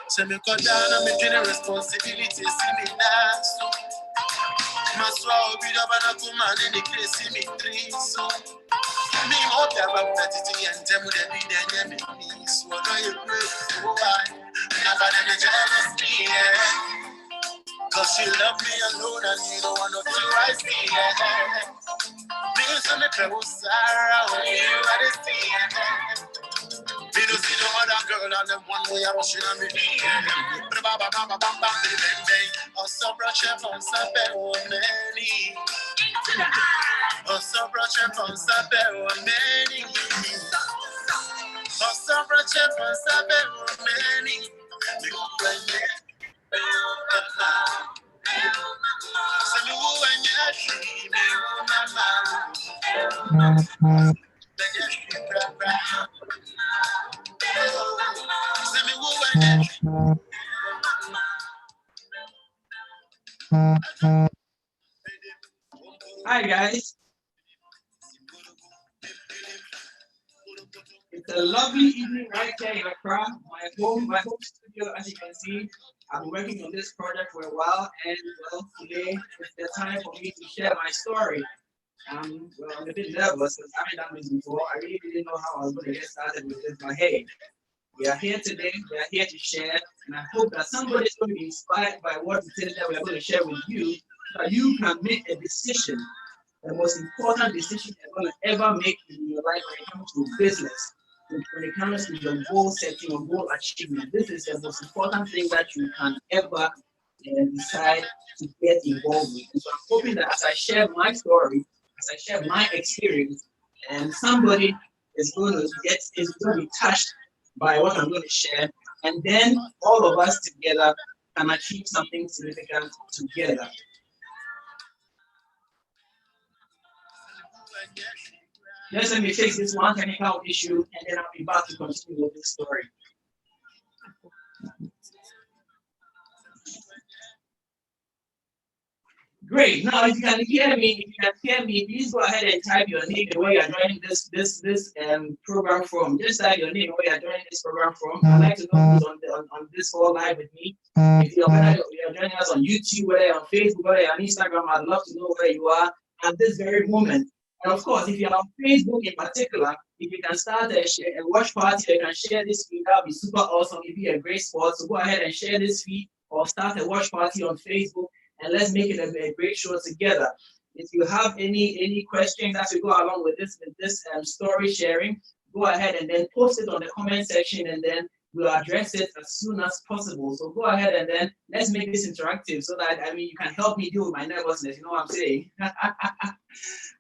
So me cut down on me getting responsibility, see me now. So my soul be the man in the case, see me three. So me hope that I'm petty and tell me that be there, me. So I know you pray for why. Never let me jealous me, yeah. Cause you love me alone and you don't want to rise me, yeah. Me so me pray with Sarah when you are the sea, yeah. Me don't see no other girl on them one way I was shit on me. Also brush up on Sabe Many. Also brush up on Sabe Many. Also brush up on Sabe Many. Hi guys, it's a lovely evening right here in Accra, my home studio. As you can see, I've been working on this project for a while, and well, today is the time for me to share my story. I'm a bit nervous because I haven't done this before. I really didn't know how I was going to get started with this, but hey, we are here today, we are here to share, and I hope that somebody is going to be inspired by what it is that we are going to share with you, so that you can make a decision, the most important decision you're going to ever make in your life when it comes to business, when it comes to your goal setting or goal achievement. This is the most important thing that you can ever decide to get involved with. And so I'm hoping that as I share my story, as I share my experience, and somebody is going to be touched by what I'm going to share, and then all of us together can achieve something significant together. Just let me fix this one technical issue, and then I'll be back to continue with this story. Great. Now, if you can hear me, please go ahead and type your name and where you're joining this program from. Just type your name and where you're joining this program from. I'd like to know who's on this call live with me. If you're joining us on YouTube, whether you're on Facebook, whether you're on Instagram, I'd love to know where you are at this very moment. And of course, if you're on Facebook in particular, if you can start a watch party, you can share this feed, that would be super awesome. It'd be a great spot. So go ahead and share this feed or start a watch party on Facebook, and let's make it a great show together. If you have any questions as we go along with this story sharing, go ahead and then post it on the comment section, and then we'll address it as soon as possible. So go ahead and then let's make this interactive so that you can help me deal with my nervousness. You know what I'm saying?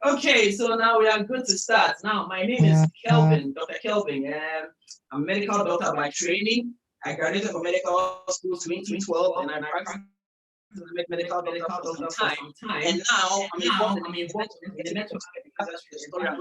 Okay, so now we are good to start. Now, my name is Kelvin, Dr. Kelvin. I'm a medical doctor by training. I graduated from medical school in 2012, and I practiced medical time. And now I'm involved in the network because that's the story I'm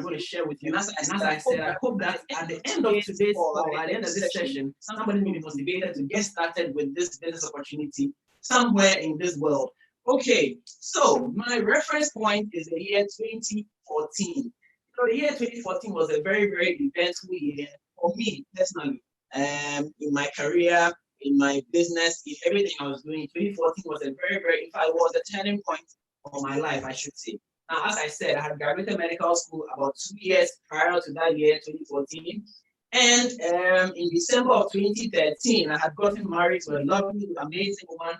going to share with you. And as I said, I hope that at the end of today's call, at the end of this session, somebody will be motivated to get started with this business opportunity somewhere in this world. Okay, so my reference point is the year 2014. So the year 2014 was a very, very eventful year for me personally. In my career, in my business, in everything I was doing, 2014 was a very, very, in fact, it was a turning point of my life, I should say. Now, as I said, I had graduated medical school about 2 years prior to that year, 2014. And in December of 2013, I had gotten married to a lovely, amazing woman,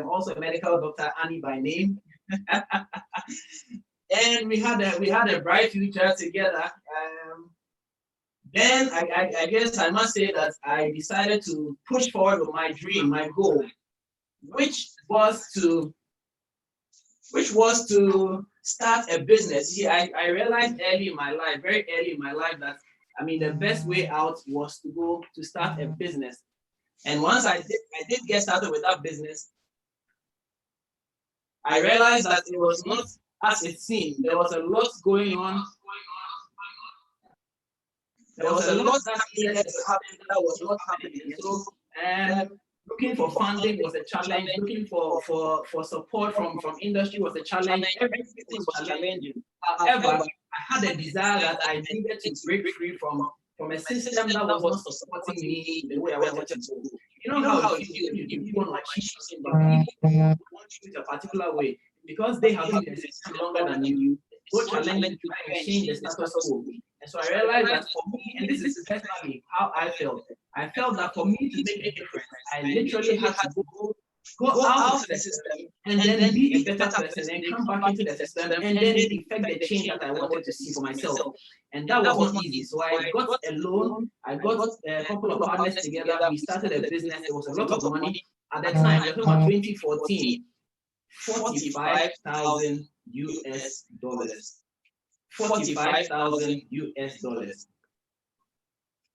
also a medical doctor, Annie by name. And we had a bright future together. Then I guess I must say that I decided to push forward with my dream, my goal. which was to start a business. See, I realized very early in my life, that I mean the best way out was to go to start a business. And once I did get started with that business, I realized that it was not as it seemed. There was a lot going on. There was a lot that needed to happen that was not happening. So looking for funding was a challenge. Looking for support from industry was a challenge. Everything was challenging. However, I had a desire that I needed to break free from a system that was not supporting me the way I wanted to go. You know how you feel, you want to achieve something, but people want you to a particular way. Because they have been in the system longer than you, so challenging to try and change the status quo. And so I realized that for me, and this is personally how I felt that for me to make a difference, I literally had to go out of the system and then be a better person and come back into the system and then effect the change that I wanted to see for myself. And that was not easy. So I got a loan, I got a couple of partners together, we started a business. There was a lot of money at the time. We're talking about 2014, $45,000 US. $45,000 US.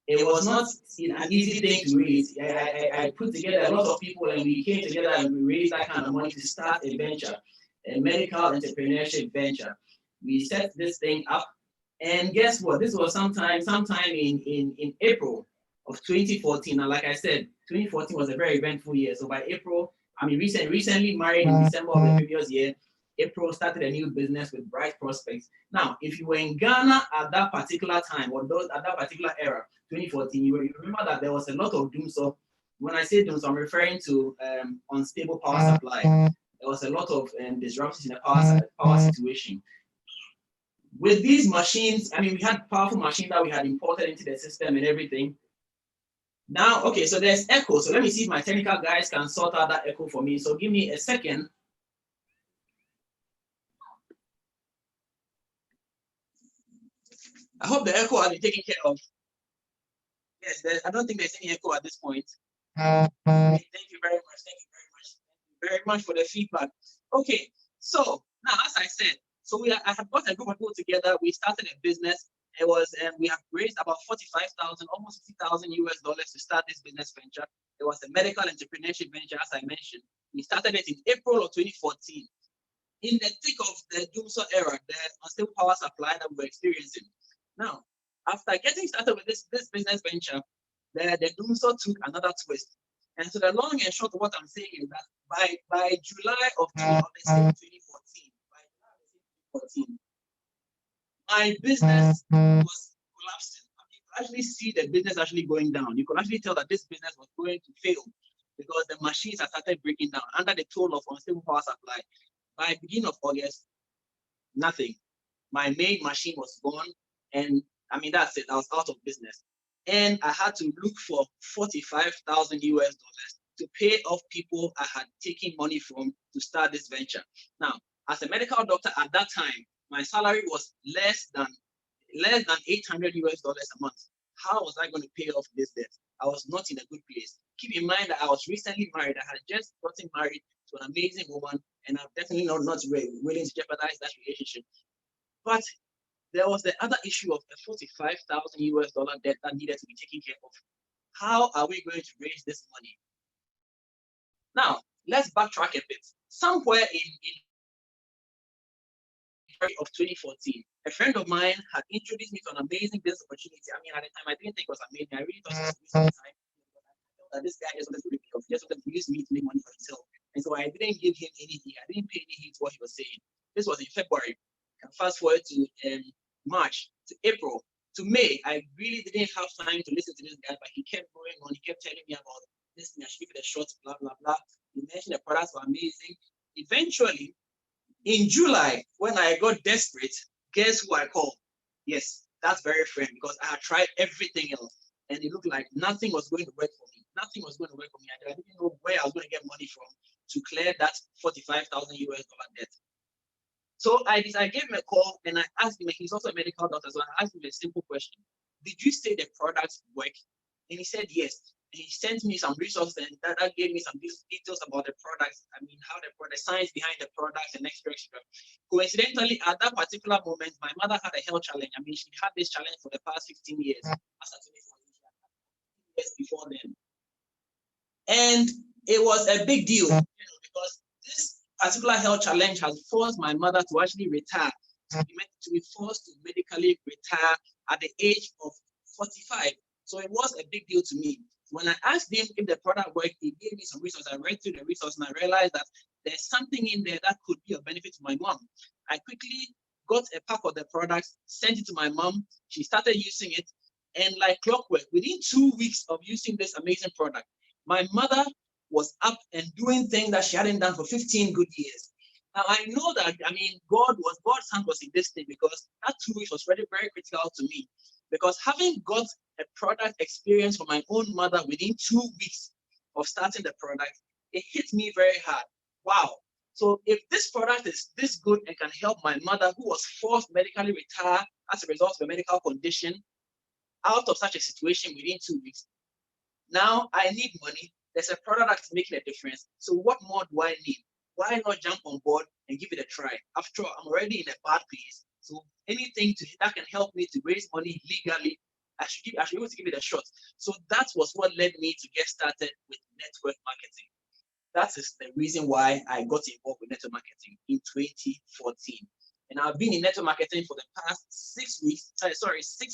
It was not an easy thing to raise. I put together a lot of people and we came together and we raised that kind of money to start a venture, a medical entrepreneurship venture. We set this thing up, and guess what? This was sometime in April of 2014. And like I said, 2014 was a very eventful year. So by April, I mean, recently married in December of the previous year. April started a new business with bright prospects. Now, if you were in Ghana at that particular time, or at that particular era, 2014, you remember that there was a lot of doom. So when I say doom, so I'm referring to unstable power supply. There was a lot of disruptions in the power situation. With these machines, I mean, we had powerful machines that we had imported into the system and everything. Now, okay, so there's echo. So let me see if my technical guys can sort out that echo for me. So give me a second. I hope the echo has been taken care of. Yes, I don't think there's any echo at this point. Thank you very much. Thank you very much for the feedback. Okay, so now, as I said, so I have got a group of people together. We started a business. It was we have raised about 45,000, almost 50,000 US dollars to start this business venture. It was a medical entrepreneurship venture, as I mentioned. We started it in April of 2014. In the thick of the doomsday era, the unstable power supply that we were experiencing. Now, after getting started with this business venture, the doomsday took another twist. And so the long and short of what I'm saying is that by July of 2014, my business was collapsing. You could actually see the business actually going down. You could actually tell that this business was going to fail because the machines had started breaking down under the toll of unstable power supply. By beginning of August, nothing. My main machine was gone, and I mean that's it. I was out of business, and I had to look for 45,000 US dollars to pay off people I had taken money from to start this venture. Now, as a medical doctor at that time, my salary was less than 800 US dollars a month. How was I going to pay off this debt? I was not in a good place. Keep in mind that I was recently married. I had just gotten married to an amazing woman, and I'm definitely not willing to jeopardize that relationship. But there was the other issue of the 45,000 US dollar debt that needed to be taken care of. How are we going to raise this money? Now, let's backtrack a bit. Somewhere in of 2014, a friend of mine had introduced me to an amazing business opportunity. I mean, at the time, I didn't think it was amazing. I really thought it was a waste of time. That this guy just wanted to rip me off. He just wanted to use me to make money for himself. And so I didn't give him anything. I didn't pay any heed to what he was saying. This was in February. Fast forward to March, to April, to May. I really didn't have time to listen to this guy, but he kept going on. He kept telling me about this thing. I should give it a shot, blah, blah, blah. He mentioned the products were amazing. Eventually, in July, when I got desperate, guess who I called? Yes, that very friend, because I had tried everything else, and it looked like nothing was going to work for me. Nothing was going to work for me. I didn't know where I was going to get money from to clear that 45,000 US dollar debt. So I gave him a call and I asked him, he's also a medical doctor, so I asked him a simple question. Did you say the products work? And he said yes. he sent me some resources, and that gave me some details about the products. I mean, how the science behind the products and etc. Coincidentally, at that particular moment, my mother had a health challenge. I mean, she had this challenge for the past 15 years. Years before then. And it was a big deal, because this particular health challenge has forced my mother to actually retire, to be forced to medically retire at the age of 45. So it was a big deal to me. When I asked him if the product worked, he gave me some resources. I read through the resources and I realized that there's something in there that could be of benefit to my mom. I quickly got a pack of the products, sent it to my mom. She started using it. And like clockwork, within 2 weeks of using this amazing product, my mother was up and doing things that she hadn't done for 15 good years. Now, I know that, I mean, God's hand was in this thing, because that 2 weeks was very, very critical to me. Because having got a product experience for my own mother within 2 weeks of starting the product, it hit me very hard. Wow. So if this product is this good and can help my mother, who was forced medically retire as a result of a medical condition, out of such a situation within 2 weeks, now I need money. There's a product that's making a difference. So what more do I need? Why not jump on board and give it a try? After all, I'm already in a bad place. So anything that can help me to raise money legally, I should be able to give it a shot. So that was what led me to get started with network marketing. That is the reason why I got involved with network marketing in 2014. And I've been in network marketing for the past 6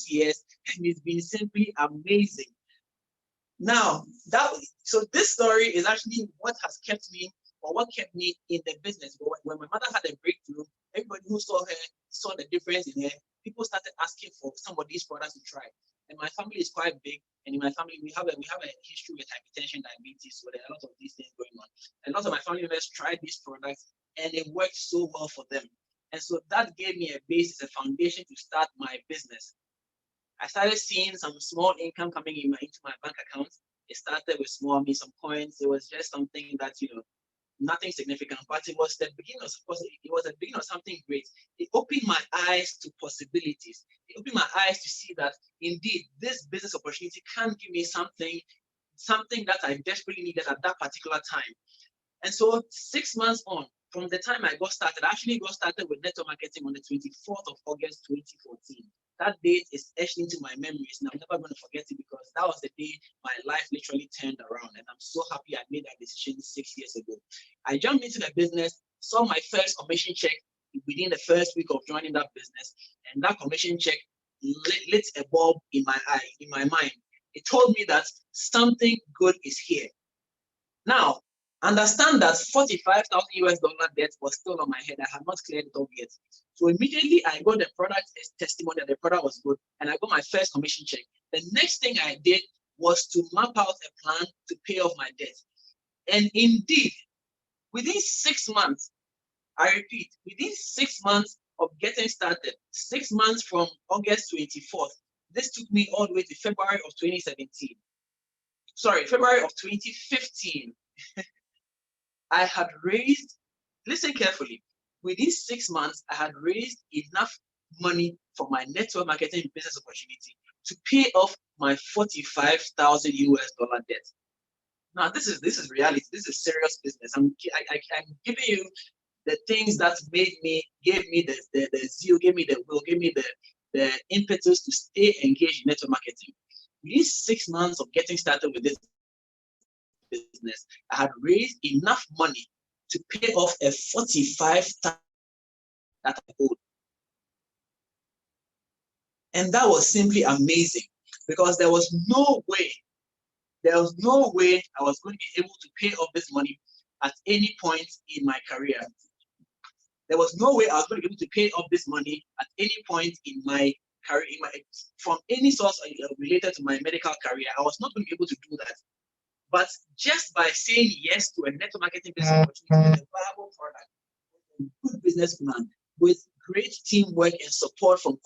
years, and it's been simply amazing. Now, so this story is actually what has kept me, or what kept me in the business. But when my mother had a breakthrough, everybody who saw her saw the difference in her. People started asking for some of these products to try. And my family is quite big, and in my family we have a history with hypertension, diabetes, so there are a lot of these things going on. And lots of my family members tried these products, and it worked so well for them. And so that gave me a basis, a foundation to start my business. I started seeing some small income coming into my bank account. It started with some coins. It was just something that, nothing significant, but it was the beginning of, it was the beginning of something great. It opened my eyes to possibilities. It opened my eyes to see that indeed this business opportunity can give me something that I desperately needed at that particular time. And so 6 months on, from the time I got started, I actually got started with network marketing on the 24th of August, 2014. That date is etched into my memories, and I'm never going to forget it, because that was the day my life literally turned around. And I'm so happy I made that decision 6 years ago. I jumped into the business, saw my first commission check within the first week of joining that business, and that commission check lit a bulb in my eye, in my mind. It told me that something good is here. Now, understand that $45,000 debt was still on my head. I had not cleared it off yet. So immediately I got the product testimony that the product was good, and I got my first commission check. The next thing I did was to map out a plan to pay off my debt. And indeed, within 6 months, I repeat, within 6 months of getting started, 6 months from August 24th, this took me all the way to February of 2017. Sorry, February of 2015. I had raised, listen carefully, within 6 months, I had raised enough money for my network marketing business opportunity to pay off my $45,000 debt. Now, this is reality. This is serious business. I'm giving you the things that gave me the zeal, gave me the will, gave me the impetus to stay engaged in network marketing. Within 6 months of getting started with this business, I had raised enough money to pay off a $45,000 that I owed. And that was simply amazing, because there was no way I was going to be able to pay off this money at any point in my career. There was no way I was going to be able to pay off this money at any point in my career, from any source related to my medical career. I was not going to be able to do that. But just by saying yes to a network marketing business opportunity, a viable product, a good business plan, with great teamwork and support from the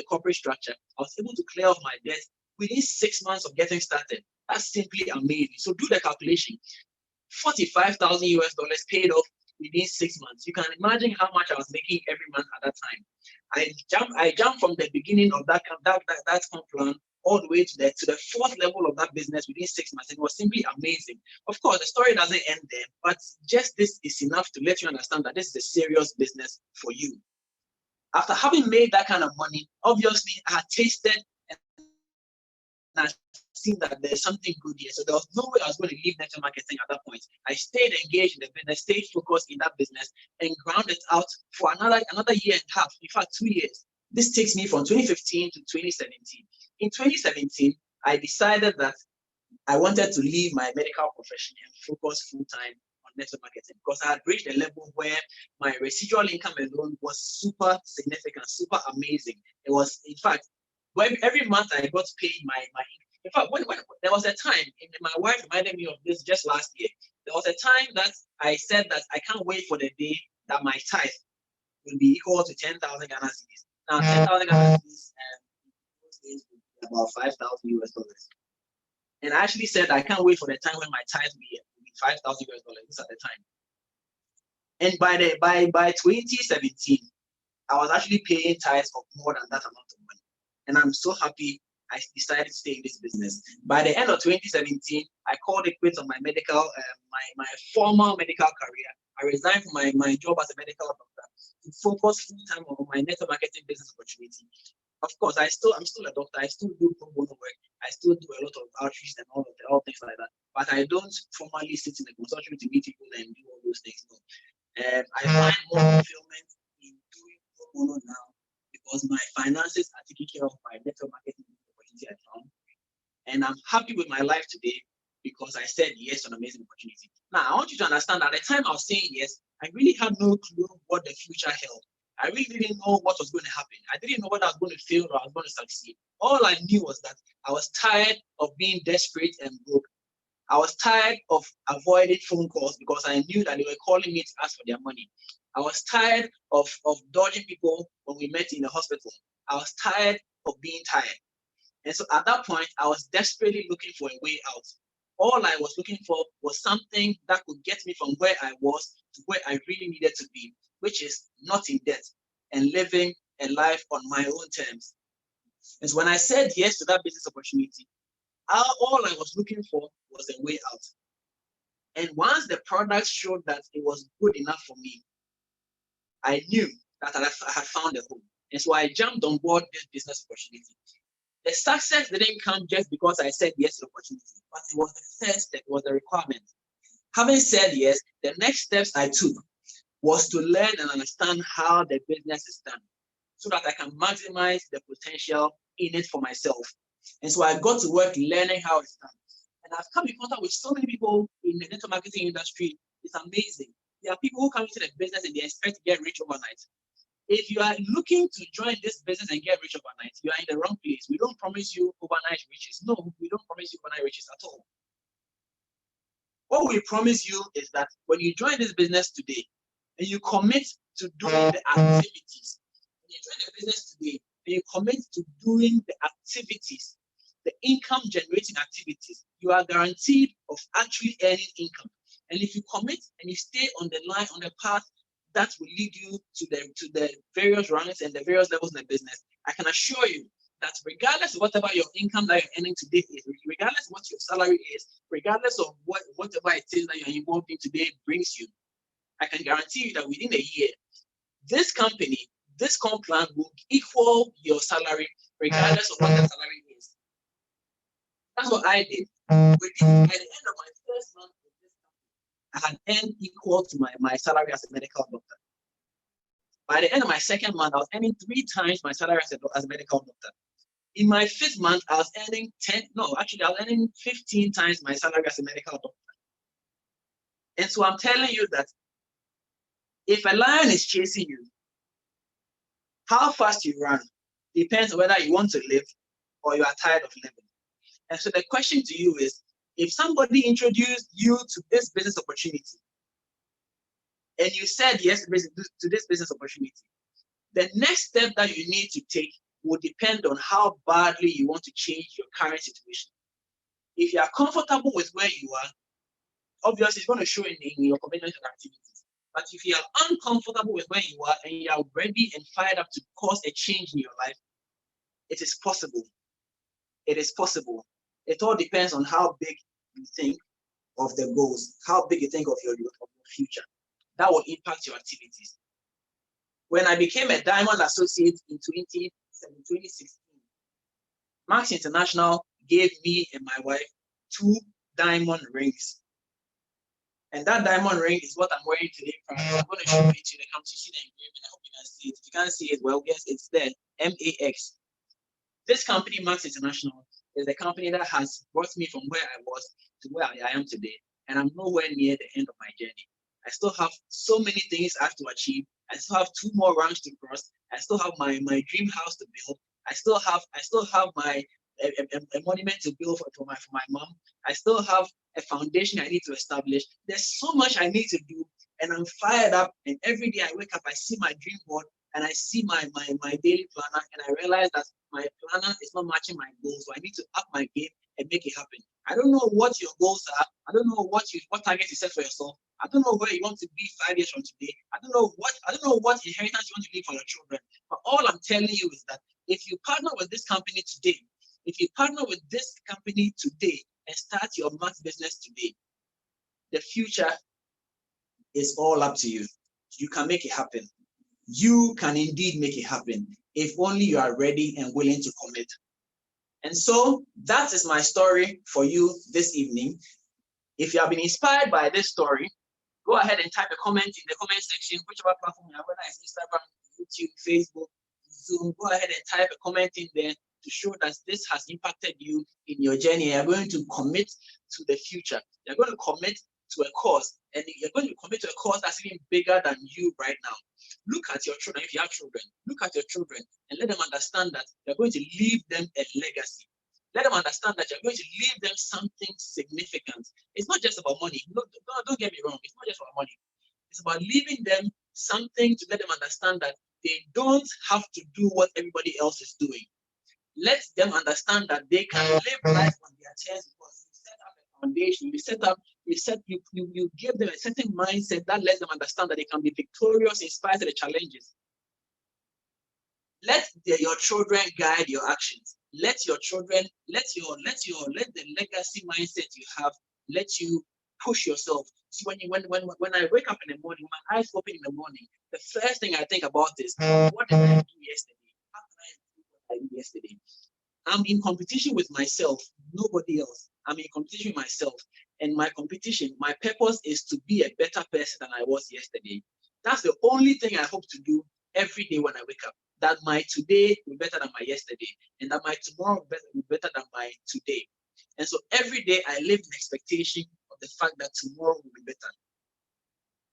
corporate structure, I was able to clear off my debt within 6 months of getting started. That's simply amazing. So do the calculation. $45,000 paid off within 6 months. You can imagine how much I was making every month at that time. I jumped from the beginning of that plan all the way to the fourth level of that business within 6 months. It was simply amazing. Of course, the story doesn't end there, but just this is enough to let you understand that this is a serious business for you. After having made that kind of money, obviously I had tasted and I seen that there's something good here. So there was no way I was going to leave network marketing at that point. I stayed engaged in the business, stayed focused in that business, and grounded out for another year and a half, in fact 2 years. This takes me from 2015 to 2017. In 2017, I decided that I wanted to leave my medical profession and focus full-time on network marketing because I had reached a level where my residual income alone was super significant, super amazing. It was, in fact, every month I got paid my in fact, when there was a time, and my wife reminded me of this just last year, there was a time that I said that I can't wait for the day that my tithe will be equal to 10,000 Ghana cedis. Now, 10,000 Ghana cedis those days would be about 5,000 US dollars. And I actually said I can't wait for the time when my tithe will be 5,000 US dollars. This at the time. And by 2017, I was actually paying tithes of more than that amount of money. And I'm so happy I decided to stay in this business. By the end of 2017, I called it quits on my medical, my formal medical career. I resigned from my job as a medical doctor to focus full time on my network marketing business opportunity. Of course, I'm still a doctor. I still do pro bono work. I still do a lot of outreach and all things like that. But I don't formally sit in a consultation to meet people and do all those things. No. I find more fulfillment in doing pro bono now because my finances are taking care of my network marketing opportunity I found. And I'm happy with my life today because I said yes to an amazing opportunity. Now, I want you to understand that at the time I was saying yes, I really had no clue what the future held. I really didn't know what was going to happen. I didn't know whether I was going to fail or I was going to succeed. All I knew was that I was tired of being desperate and broke. I was tired of avoiding phone calls because I knew that they were calling me to ask for their money. I was tired of dodging people when we met in the hospital. I was tired of being tired. And so at that point, I was desperately looking for a way out. All I was looking for was something that could get me from where I was to where I really needed to be, which is not in debt and living a life on my own terms. And so when I said yes to that business opportunity, all I was looking for was a way out. And once the product showed that it was good enough for me, I knew that I had found a home. And so I jumped on board this business opportunity. The success didn't come just because I said yes to the opportunity, but it was the first step, it was the requirement. Having said yes, the next steps I took was to learn and understand how the business is done so that I can maximize the potential in it for myself. And so I got to work learning how it's done. And I've come in contact with so many people in the network marketing industry. It's amazing. There are people who come into the business and they expect to get rich overnight. If you are looking to join this business and get rich overnight, you are in the wrong place. We don't promise you overnight riches. No, we don't promise you overnight riches at all. What we promise you is that when you join this business today and you commit to doing the activities, when you join the business today and you commit to doing the activities, the income generating activities, you are guaranteed of actually earning income. And if you commit and you stay on the line, on the path that will lead you to the various ranks and the various levels in the business, I can assure you that regardless of whatever your income that you're earning today is, regardless of what your salary is, regardless of whatever it is that you're involved in today brings you, I can guarantee you that within a year, this company, this comp plan will equal your salary regardless of what the salary is. That's what I did. By the end of my first month with this company, I had earned equal to my salary as a medical doctor. By the end of my second month, I was earning 3 times my salary as a medical doctor. In my 5th month, I was earning I was earning 15 times my salary as a medical doctor. And so I'm telling you that if a lion is chasing you, how fast you run depends on whether you want to live or you are tired of living. And so the question to you is, if somebody introduced you to this business opportunity and you said yes to this business opportunity, the next step that you need to take will depend on how badly you want to change your current situation. If you are comfortable with where you are, obviously it's going to show in your commitment and activities. But if you are uncomfortable with where you are and you are ready and fired up to cause a change in your life, it is possible. it is possible. It all depends on how big you think of the goals, how big you think of your future. That will impact your activities. When I became a Diamond Associate in 2016, Max International gave me and my wife 2 diamond rings. And that diamond ring is what I'm wearing today. I'm going to show it to you. Come to see the engraving. I hope you can see it. If you can't see it, well, yes, it's there. MAX. This company, Max International, is the company that has brought me from where I was to where I am today. And I'm nowhere near the end of my journey. I still have so many things I have to achieve. I still have 2 more ranks to cross. I still have my dream house to build. I still have my a monument to build for my mom. I still have a foundation I need to establish. There's so much I need to do, and I'm fired up. And every day I wake up, I see my dream board and I see my daily planner, and I realize that my planner is not matching my goals. So I need to up my game and make it happen. I don't know what your goals are. I don't know what targets you set for yourself. I don't know where you want to be 5 years from today. I don't know what inheritance you want to leave for your children. But all I'm telling you is that if you partner with this company today, and start your math business today, the future is all up to you. You can make it happen. You can indeed make it happen if only you are ready and willing to commit. And so that is my story for you this evening. If you have been inspired by this story, go ahead and type a comment in the comment section, whichever platform you are, whether it's Instagram, YouTube, Facebook, Zoom. Go ahead and type a comment in there to show that this has impacted you in your journey. You're going to commit to the future. You're going to commit to a cause, and you're going to commit to a cause that's even bigger than you right now. Look at your children. If you have children, look at your children and let them understand that you're going to leave them a legacy. Let them understand that you're going to leave them something significant. It's not just about money. No, don't get me wrong. It's not just about money. It's about leaving them something to let them understand that they don't have to do what everybody else is doing. Let them understand that they can live life on their terms because you set up a foundation. You give them a certain mindset that lets them understand that they can be victorious in spite of the challenges. Let your children guide your actions. Let the legacy mindset you have let you push yourself. See, when I wake up in the morning, when my eyes open in the morning, the first thing I think about is what did I do yesterday? How can I do what I did yesterday? I'm in competition with myself, nobody else. I'm in competition with myself, and my purpose is to be a better person than I was yesterday. That's the only thing I hope to do every day when I wake up. That my today will be better than my yesterday, and that my tomorrow will be better than my today. And so every day I live in expectation of the fact that tomorrow will be better.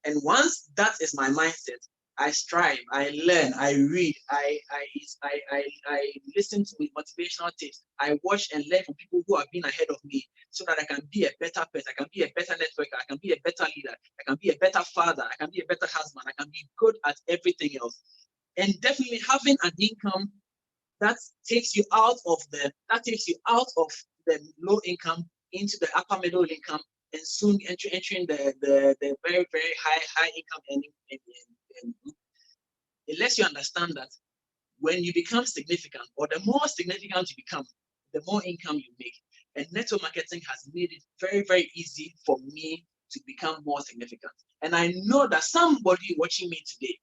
And once that is my mindset, I strive, I learn, I read, I listen to motivational tips. I watch and learn from people who have been ahead of me so that I can be a better person, I can be a better networker, I can be a better leader, I can be a better father, I can be a better husband, I can be good at everything else. And definitely having an income that takes you out of the low income into the upper middle income, and soon entering the very, very high income earning. It lets you understand that when you become significant, or the more significant you become, the more income you make. And network marketing has made it very, very easy for me to become more significant. And I know that somebody watching me today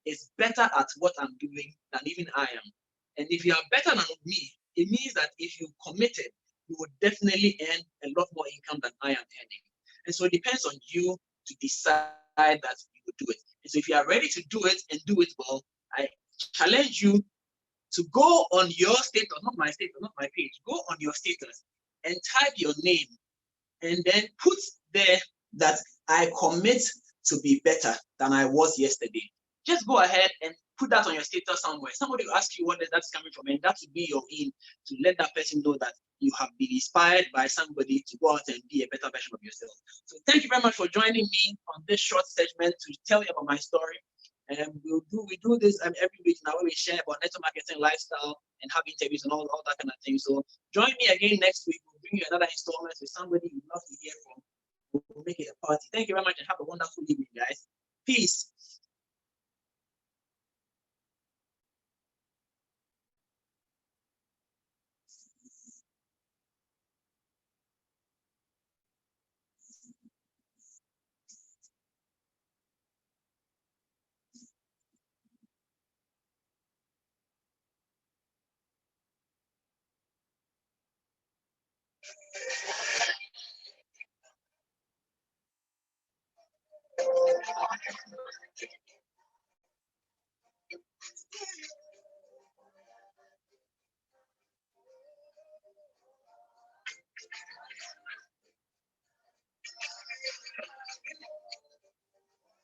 is better at what I'm doing than even I am. And if you are better than me, it means that if you committed, you would definitely earn a lot more income than I am earning. And so it depends on you to decide that you would do it. And so if you are ready to do it and do it well, I challenge you to go on your status, not my page, go on your status and type your name and then put there that I commit to be better than I was yesterday. Just go ahead and put that on your status somewhere. Somebody will ask you what that's coming from, and that will be your in to let that person know that you have been inspired by somebody to go out and be a better version of yourself. So thank you very much for joining me on this short segment to tell you about my story. And we do this every week now, where we share about network marketing, lifestyle, and have interviews and all that kind of thing. So join me again next week. We'll bring you another installment with somebody you'd love to hear from. We'll make it a party. Thank you very much and have a wonderful evening, guys. Peace.